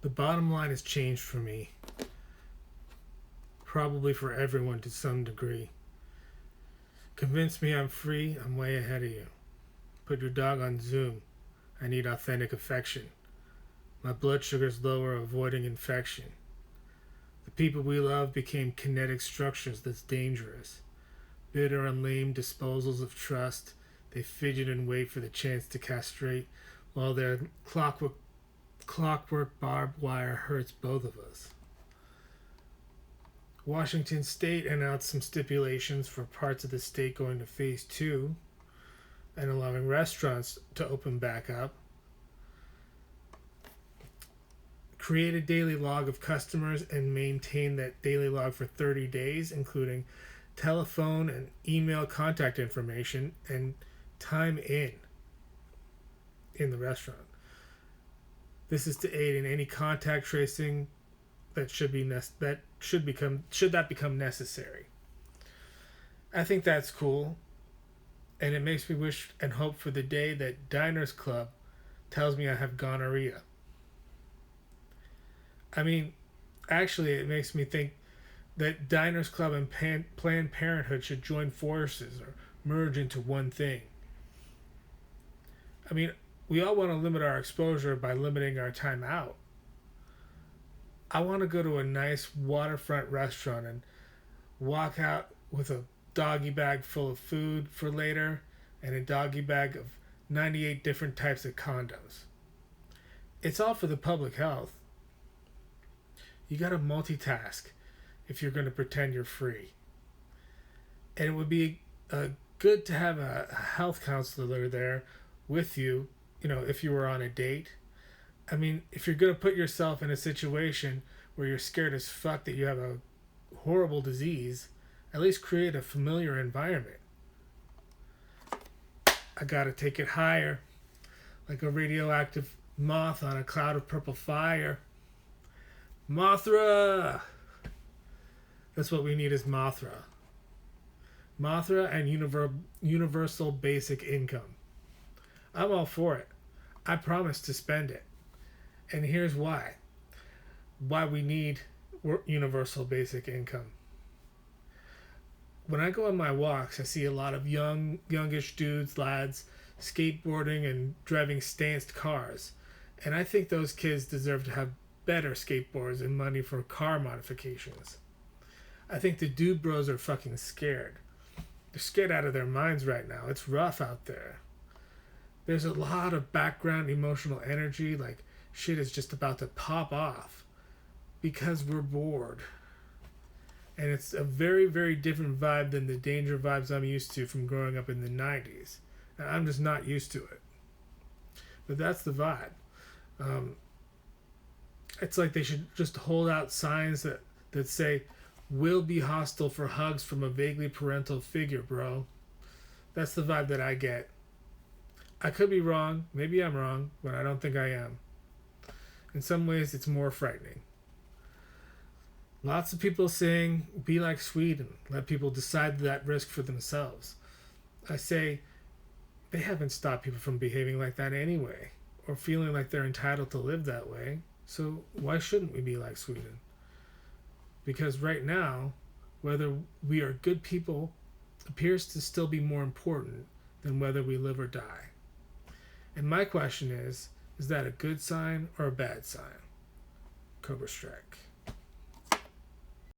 The bottom line has changed for me. Probably for everyone to some degree. Convince me I'm free, I'm way ahead of you. Put your dog on Zoom. I need authentic affection. My blood sugar's lower, avoiding infection. The people we love became kinetic structures that's dangerous. Bitter and lame disposals of trust. They fidget and wait for the chance to castrate, while their clockwork barbed wire hurts both of us. Washington State announced some stipulations for parts of the state going to phase 2 and allowing restaurants to open back up. Create a daily log of customers and maintain that daily log for 30 days, including telephone and email contact information and time in the restaurant. This is to aid in any contact tracing that should become necessary. I think that's cool, and it makes me wish and hope for the day that Diners Club tells me I have gonorrhea. I mean, actually, it makes me think that Diners Club and Planned Parenthood should join forces or merge into one thing. I mean, we all want to limit our exposure by limiting our time out. I want to go to a nice waterfront restaurant and walk out with a doggy bag full of food for later and a doggy bag of 98 different types of condoms. It's all for the public health. You gotta multitask if you're going to pretend you're free. And it would be good to have a health counselor there with you, if you were on a date. I mean, if you're going to put yourself in a situation where you're scared as fuck that you have a horrible disease, at least create a familiar environment. I gotta take it higher, like a radioactive moth on a cloud of purple fire. Mothra! That's what we need is Mothra. Mothra and universal basic income. I'm all for it. I promise to spend it. And here's why. Why we need universal basic income. When I go on my walks, I see a lot of youngish dudes, lads, skateboarding and driving stanced cars. And I think those kids deserve to have better skateboards and money for car modifications. I think the dude bros are fucking scared. They're scared out of their minds right now. It's rough out there. There's a lot of background emotional energy, like shit is just about to pop off because we're bored. And it's a very, very different vibe than the danger vibes I'm used to from growing up in the 90s. And I'm just not used to it. But that's the vibe. It's like they should just hold out signs that say, "Will be hostile for hugs from a vaguely parental figure, bro." That's the vibe that I get. I could be wrong. Maybe I'm wrong, but I don't think I am. In some ways, it's more frightening. Lots of people saying, be like Sweden. Let people decide that risk for themselves. I say, they haven't stopped people from behaving like that anyway, or feeling like they're entitled to live that way. So why shouldn't we be like Sweden? Because right now, whether we are good people appears to still be more important than whether we live or die. And my question is that a good sign or a bad sign? Cobra Strike.